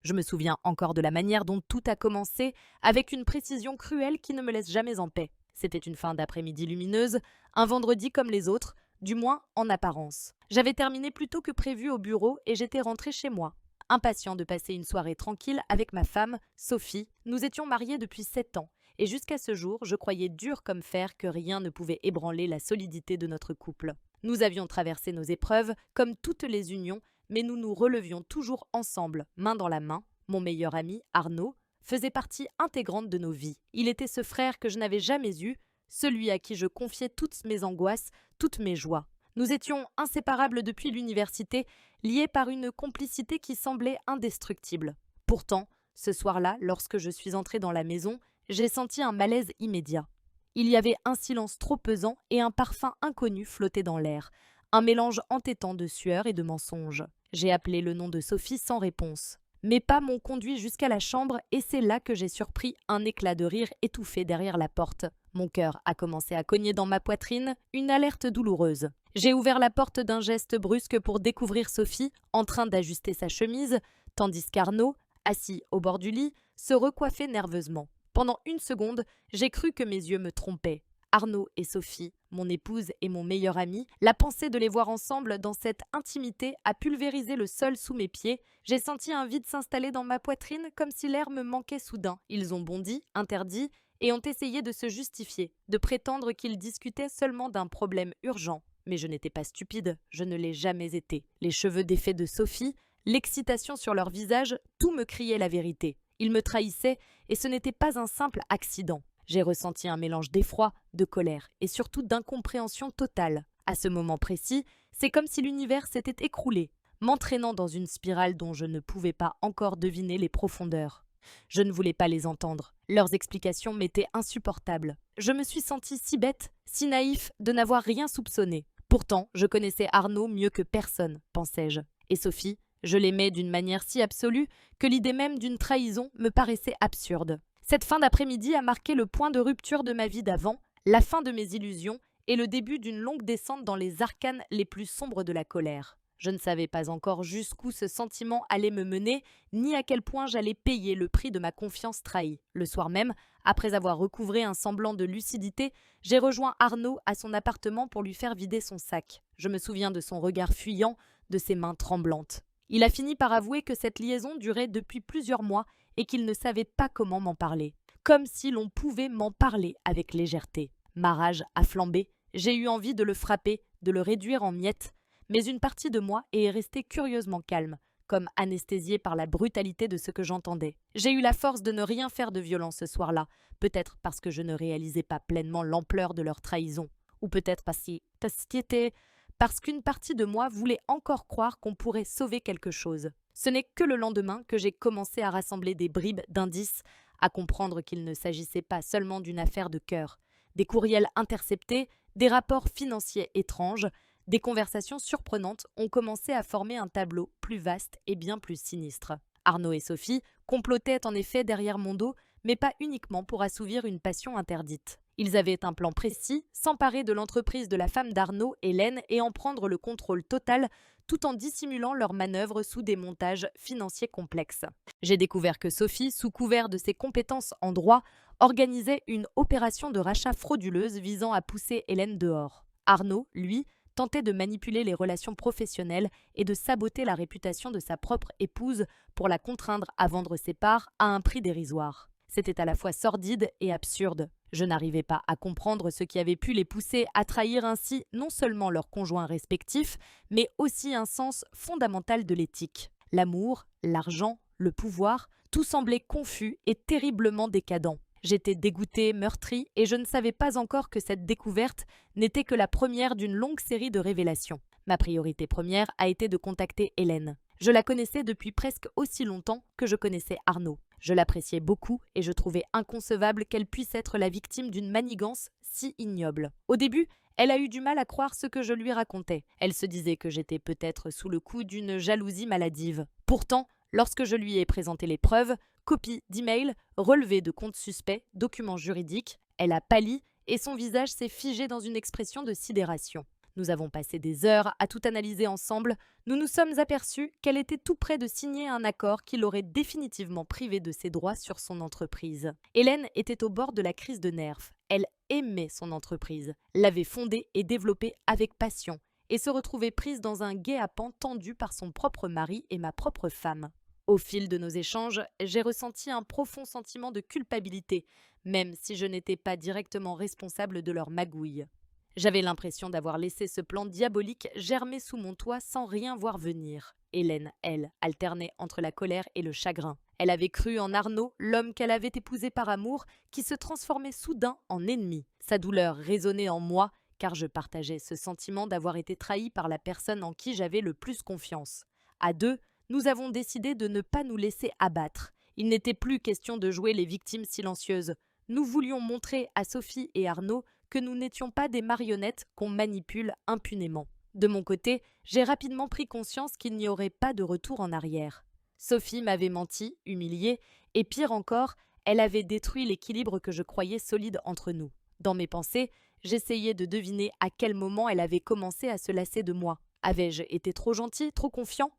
Je me souviens encore de la manière dont tout a commencé, avec une précision cruelle qui ne me laisse jamais en paix. C'était une fin d'après-midi lumineuse, un vendredi comme les autres, du moins en apparence. J'avais terminé plus tôt que prévu au bureau et j'étais rentrée chez moi. Impatient de passer une soirée tranquille avec ma femme, Sophie, nous étions mariés depuis 7 ans, et jusqu'à ce jour, je croyais dur comme fer que rien ne pouvait ébranler la solidité de notre couple. Nous avions traversé nos épreuves, comme toutes les unions, mais nous nous relevions toujours ensemble, main dans la main. Mon meilleur ami, Arnaud, faisait partie intégrante de nos vies. Il était ce frère que je n'avais jamais eu, celui à qui je confiais toutes mes angoisses, toutes mes joies. Nous étions inséparables depuis l'université, liés par une complicité qui semblait indestructible. Pourtant, ce soir-là, lorsque je suis entrée dans la maison, j'ai senti un malaise immédiat. Il y avait un silence trop pesant et un parfum inconnu flottait dans l'air, un mélange entêtant de sueur et de mensonges. J'ai appelé le nom de Sophie sans réponse. Mes pas m'ont conduit jusqu'à la chambre et c'est là que j'ai surpris un éclat de rire étouffé derrière la porte. Mon cœur a commencé à cogner dans ma poitrine, une alerte douloureuse. J'ai ouvert la porte d'un geste brusque pour découvrir Sophie, en train d'ajuster sa chemise, tandis qu'Arnaud, assis au bord du lit, se recoiffait nerveusement. Pendant une seconde, j'ai cru que mes yeux me trompaient. Arnaud et Sophie, mon épouse et mon meilleur ami, la pensée de les voir ensemble dans cette intimité a pulvérisé le sol sous mes pieds. J'ai senti un vide s'installer dans ma poitrine comme si l'air me manquait soudain. Ils ont bondi, interdit, et ont essayé de se justifier, de prétendre qu'ils discutaient seulement d'un problème urgent. Mais je n'étais pas stupide, je ne l'ai jamais été. Les cheveux défaits de Sophie, l'excitation sur leur visage, tout me criait la vérité. Ils me trahissaient, et ce n'était pas un simple accident. J'ai ressenti un mélange d'effroi, de colère et surtout d'incompréhension totale. À ce moment précis, c'est comme si l'univers s'était écroulé, m'entraînant dans une spirale dont je ne pouvais pas encore deviner les profondeurs. Je ne voulais pas les entendre. Leurs explications m'étaient insupportables. Je me suis sentie si bête, si naïf de n'avoir rien soupçonné. Pourtant, je connaissais Arnaud mieux que personne, pensais-je. Et Sophie, je l'aimais d'une manière si absolue que l'idée même d'une trahison me paraissait absurde. Cette fin d'après-midi a marqué le point de rupture de ma vie d'avant, la fin de mes illusions et le début d'une longue descente dans les arcanes les plus sombres de la colère. Je ne savais pas encore jusqu'où ce sentiment allait me mener, ni à quel point j'allais payer le prix de ma confiance trahie. Le soir même, après avoir recouvré un semblant de lucidité, j'ai rejoint Arnaud à son appartement pour lui faire vider son sac. Je me souviens de son regard fuyant, de ses mains tremblantes. Il a fini par avouer que cette liaison durait depuis plusieurs mois et qu'il ne savait pas comment m'en parler. Comme si l'on pouvait m'en parler avec légèreté. Ma rage a flambé, j'ai eu envie de le frapper, de le réduire en miettes, mais une partie de moi est restée curieusement calme, comme anesthésiée par la brutalité de ce que j'entendais. J'ai eu la force de ne rien faire de violent ce soir-là, peut-être parce que je ne réalisais pas pleinement l'ampleur de leur trahison, ou peut-être parce qu'une partie de moi voulait encore croire qu'on pourrait sauver quelque chose. Ce n'est que le lendemain que j'ai commencé à rassembler des bribes d'indices, à comprendre qu'il ne s'agissait pas seulement d'une affaire de cœur. Des courriels interceptés, des rapports financiers étranges, des conversations surprenantes ont commencé à former un tableau plus vaste et bien plus sinistre. Arnaud et Sophie complotaient en effet derrière mon dos, mais pas uniquement pour assouvir une passion interdite. Ils avaient un plan précis, s'emparer de l'entreprise de la femme d'Arnaud, Hélène, et en prendre le contrôle total, tout en dissimulant leurs manœuvres sous des montages financiers complexes. J'ai découvert que Sophie, sous couvert de ses compétences en droit, organisait une opération de rachat frauduleuse visant à pousser Hélène dehors. Arnaud, lui, tentait de manipuler les relations professionnelles et de saboter la réputation de sa propre épouse pour la contraindre à vendre ses parts à un prix dérisoire. C'était à la fois sordide et absurde. Je n'arrivais pas à comprendre ce qui avait pu les pousser à trahir ainsi non seulement leurs conjoints respectifs, mais aussi un sens fondamental de l'éthique. L'amour, l'argent, le pouvoir, tout semblait confus et terriblement décadent. J'étais dégoûtée, meurtrie, et je ne savais pas encore que cette découverte n'était que la première d'une longue série de révélations. Ma priorité première a été de contacter Hélène. Je la connaissais depuis presque aussi longtemps que je connaissais Arnaud. Je l'appréciais beaucoup et je trouvais inconcevable qu'elle puisse être la victime d'une manigance si ignoble. Au début, elle a eu du mal à croire ce que je lui racontais. Elle se disait que j'étais peut-être sous le coup d'une jalousie maladive. Pourtant, lorsque je lui ai présenté les preuves, copies d'emails, relevés de comptes suspects, documents juridiques, elle a pâli et son visage s'est figé dans une expression de sidération. Nous avons passé des heures à tout analyser ensemble. Nous nous sommes aperçus qu'elle était tout près de signer un accord qui l'aurait définitivement privée de ses droits sur son entreprise. Hélène était au bord de la crise de nerfs. Elle aimait son entreprise, l'avait fondée et développée avec passion, et se retrouvait prise dans un guet-apens tendu par son propre mari et ma propre femme. Au fil de nos échanges, j'ai ressenti un profond sentiment de culpabilité, même si je n'étais pas directement responsable de leur magouille. J'avais l'impression d'avoir laissé ce plan diabolique germer sous mon toit sans rien voir venir. Hélène, elle, alternait entre la colère et le chagrin. Elle avait cru en Arnaud, l'homme qu'elle avait épousé par amour, qui se transformait soudain en ennemi. Sa douleur résonnait en moi, car je partageais ce sentiment d'avoir été trahi par la personne en qui j'avais le plus confiance. À deux, nous avons décidé de ne pas nous laisser abattre. Il n'était plus question de jouer les victimes silencieuses. Nous voulions montrer à Sophie et Arnaud que nous n'étions pas des marionnettes qu'on manipule impunément. De mon côté, j'ai rapidement pris conscience qu'il n'y aurait pas de retour en arrière. Sophie m'avait menti, humiliée, et pire encore, elle avait détruit l'équilibre que je croyais solide entre nous. Dans mes pensées, j'essayais de deviner à quel moment elle avait commencé à se lasser de moi. Avais-je été trop gentil, trop confiant ?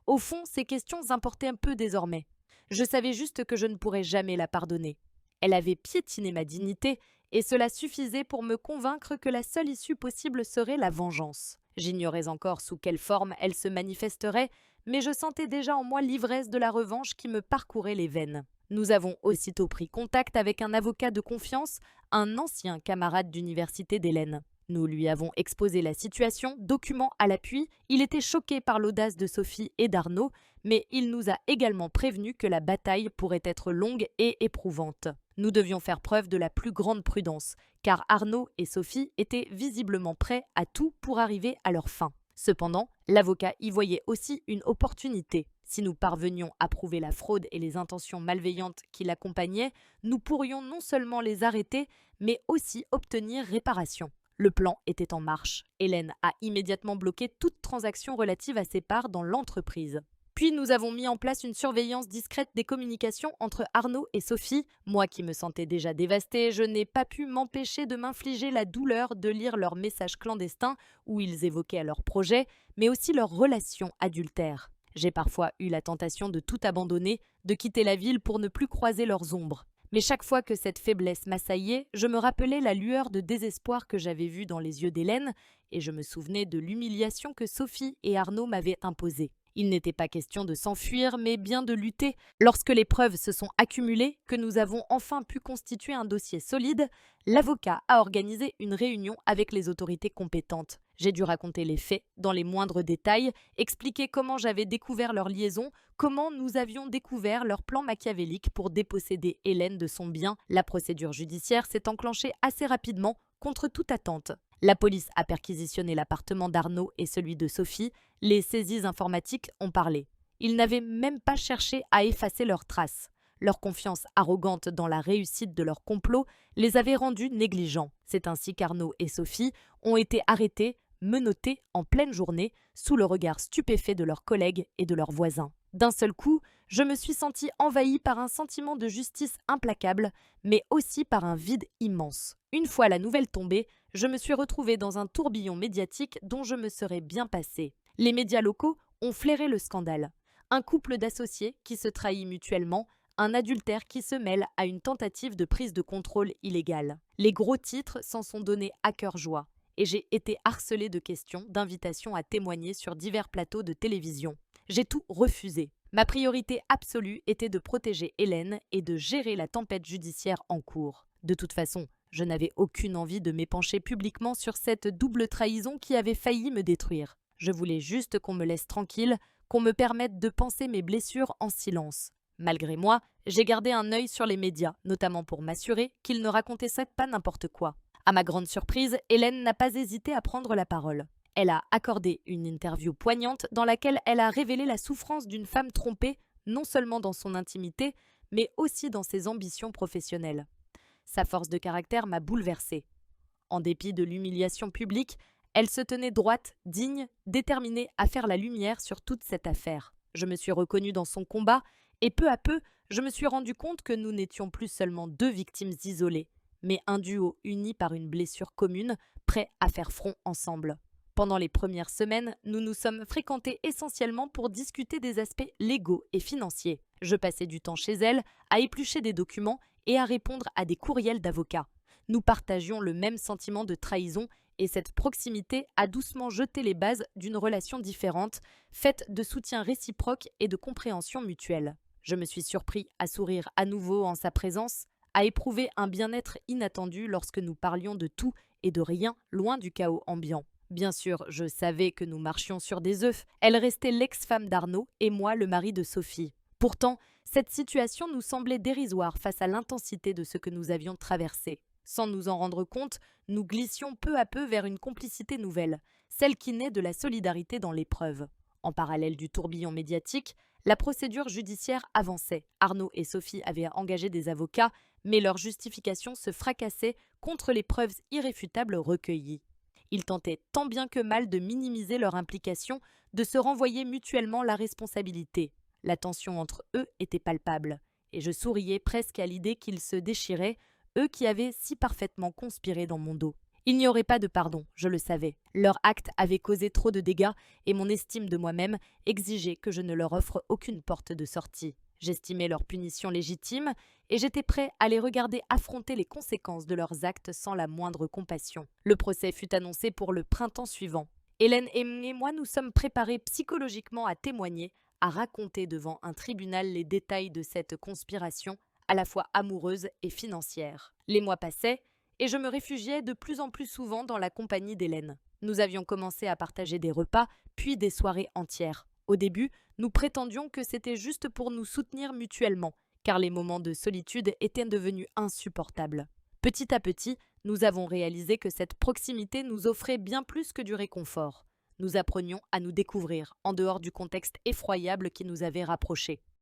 Au fond, ces questions importaient un peu désormais. Je savais juste que je ne pourrais jamais la pardonner. Elle avait piétiné ma dignité, et cela suffisait pour me convaincre que la seule issue possible serait la vengeance. J'ignorais encore sous quelle forme elle se manifesterait, mais je sentais déjà en moi l'ivresse de la revanche qui me parcourait les veines. Nous avons aussitôt pris contact avec un avocat de confiance, un ancien camarade d'université d'Hélène. Nous lui avons exposé la situation, documents à l'appui. Il était choqué par l'audace de Sophie et d'Arnaud, mais il nous a également prévenu que la bataille pourrait être longue et éprouvante. Nous devions faire preuve de la plus grande prudence, car Arnaud et Sophie étaient visiblement prêts à tout pour arriver à leur fin. Cependant, l'avocat y voyait aussi une opportunité. Si nous parvenions à prouver la fraude et les intentions malveillantes qui l'accompagnaient, nous pourrions non seulement les arrêter, mais aussi obtenir réparation. Le plan était en marche. Hélène a immédiatement bloqué toute transaction relative à ses parts dans l'entreprise. Puis nous avons mis en place une surveillance discrète des communications entre Arnaud et Sophie. Moi qui me sentais déjà dévastée, je n'ai pas pu m'empêcher de m'infliger la douleur de lire leurs messages clandestins où ils évoquaient leurs projets, mais aussi leurs relations adultères. J'ai parfois eu la tentation de tout abandonner, de quitter la ville pour ne plus croiser leurs ombres. Mais chaque fois que cette faiblesse m'assaillait, je me rappelais la lueur de désespoir que j'avais vue dans les yeux d'Hélène, et je me souvenais de l'humiliation que Sophie et Arnaud m'avaient imposée. Il n'était pas question de s'enfuir, mais bien de lutter. Lorsque les preuves se sont accumulées, que nous avons enfin pu constituer un dossier solide, l'avocat a organisé une réunion avec les autorités compétentes. J'ai dû raconter les faits dans les moindres détails, expliquer comment j'avais découvert leur liaison, comment nous avions découvert leur plan machiavélique pour déposséder Hélène de son bien. La procédure judiciaire s'est enclenchée assez rapidement, contre toute attente. La police a perquisitionné l'appartement d'Arnaud et celui de Sophie. Les saisies informatiques ont parlé. Ils n'avaient même pas cherché à effacer leurs traces. Leur confiance arrogante dans la réussite de leur complot les avait rendus négligents. C'est ainsi qu'Arnaud et Sophie ont été arrêtés, menottés en pleine journée, sous le regard stupéfait de leurs collègues et de leurs voisins. D'un seul coup, je me suis sentie envahie par un sentiment de justice implacable, mais aussi par un vide immense. Une fois la nouvelle tombée, je me suis retrouvée dans un tourbillon médiatique dont je me serais bien passée. Les médias locaux ont flairé le scandale. Un couple d'associés qui se trahit mutuellement, un adultère qui se mêle à une tentative de prise de contrôle illégale. Les gros titres s'en sont donnés à cœur joie, et j'ai été harcelée de questions, d'invitations à témoigner sur divers plateaux de télévision. J'ai tout refusé. Ma priorité absolue était de protéger Hélène et de gérer la tempête judiciaire en cours. De toute façon, je n'avais aucune envie de m'épancher publiquement sur cette double trahison qui avait failli me détruire. Je voulais juste qu'on me laisse tranquille, qu'on me permette de panser mes blessures en silence. Malgré moi, j'ai gardé un œil sur les médias, notamment pour m'assurer qu'ils ne racontaient pas n'importe quoi. À ma grande surprise, Hélène n'a pas hésité à prendre la parole. Elle a accordé une interview poignante dans laquelle elle a révélé la souffrance d'une femme trompée, non seulement dans son intimité, mais aussi dans ses ambitions professionnelles. Sa force de caractère m'a bouleversée. En dépit de l'humiliation publique, elle se tenait droite, digne, déterminée à faire la lumière sur toute cette affaire. Je me suis reconnue dans son combat, et peu à peu, je me suis rendu compte que nous n'étions plus seulement deux victimes isolées, mais un duo uni par une blessure commune, prêt à faire front ensemble. Pendant les premières semaines, nous nous sommes fréquentés essentiellement pour discuter des aspects légaux et financiers. Je passais du temps chez elle, à éplucher des documents et à répondre à des courriels d'avocats. Nous partagions le même sentiment de trahison et cette proximité a doucement jeté les bases d'une relation différente, faite de soutien réciproque et de compréhension mutuelle. Je me suis surpris à sourire à nouveau en sa présence, à éprouver un bien-être inattendu lorsque nous parlions de tout et de rien, loin du chaos ambiant. Bien sûr, je savais que nous marchions sur des œufs. Elle restait l'ex-femme d'Arnaud et moi le mari de Sophie. Pourtant, cette situation nous semblait dérisoire face à l'intensité de ce que nous avions traversé. Sans nous en rendre compte, nous glissions peu à peu vers une complicité nouvelle, celle qui naît de la solidarité dans l'épreuve. En parallèle du tourbillon médiatique, la procédure judiciaire avançait. Arnaud et Sophie avaient engagé des avocats, mais leurs justifications se fracassaient contre les preuves irréfutables recueillies. Ils tentaient tant bien que mal de minimiser leur implication, de se renvoyer mutuellement la responsabilité. La tension entre eux était palpable, et je souriais presque à l'idée qu'ils se déchiraient, eux qui avaient si parfaitement conspiré dans mon dos. Il n'y aurait pas de pardon, je le savais. Leur acte avait causé trop de dégâts, et mon estime de moi-même exigeait que je ne leur offre aucune porte de sortie. J'estimais leur punition légitime, et j'étais prêt à les regarder affronter les conséquences de leurs actes sans la moindre compassion. Le procès fut annoncé pour le printemps suivant. Hélène et moi nous sommes préparés psychologiquement à témoigner, à raconter devant un tribunal les détails de cette conspiration, à la fois amoureuse et financière. Les mois passaient, et je me réfugiais de plus en plus souvent dans la compagnie d'Hélène. Nous avions commencé à partager des repas, puis des soirées entières. Au début, nous prétendions que c'était juste pour nous soutenir mutuellement, car les moments de solitude étaient devenus insupportables. Petit à petit, nous avons réalisé que cette proximité nous offrait bien plus que du réconfort. Nous apprenions à nous découvrir, en dehors du contexte effroyable qui nous avait rapprochés.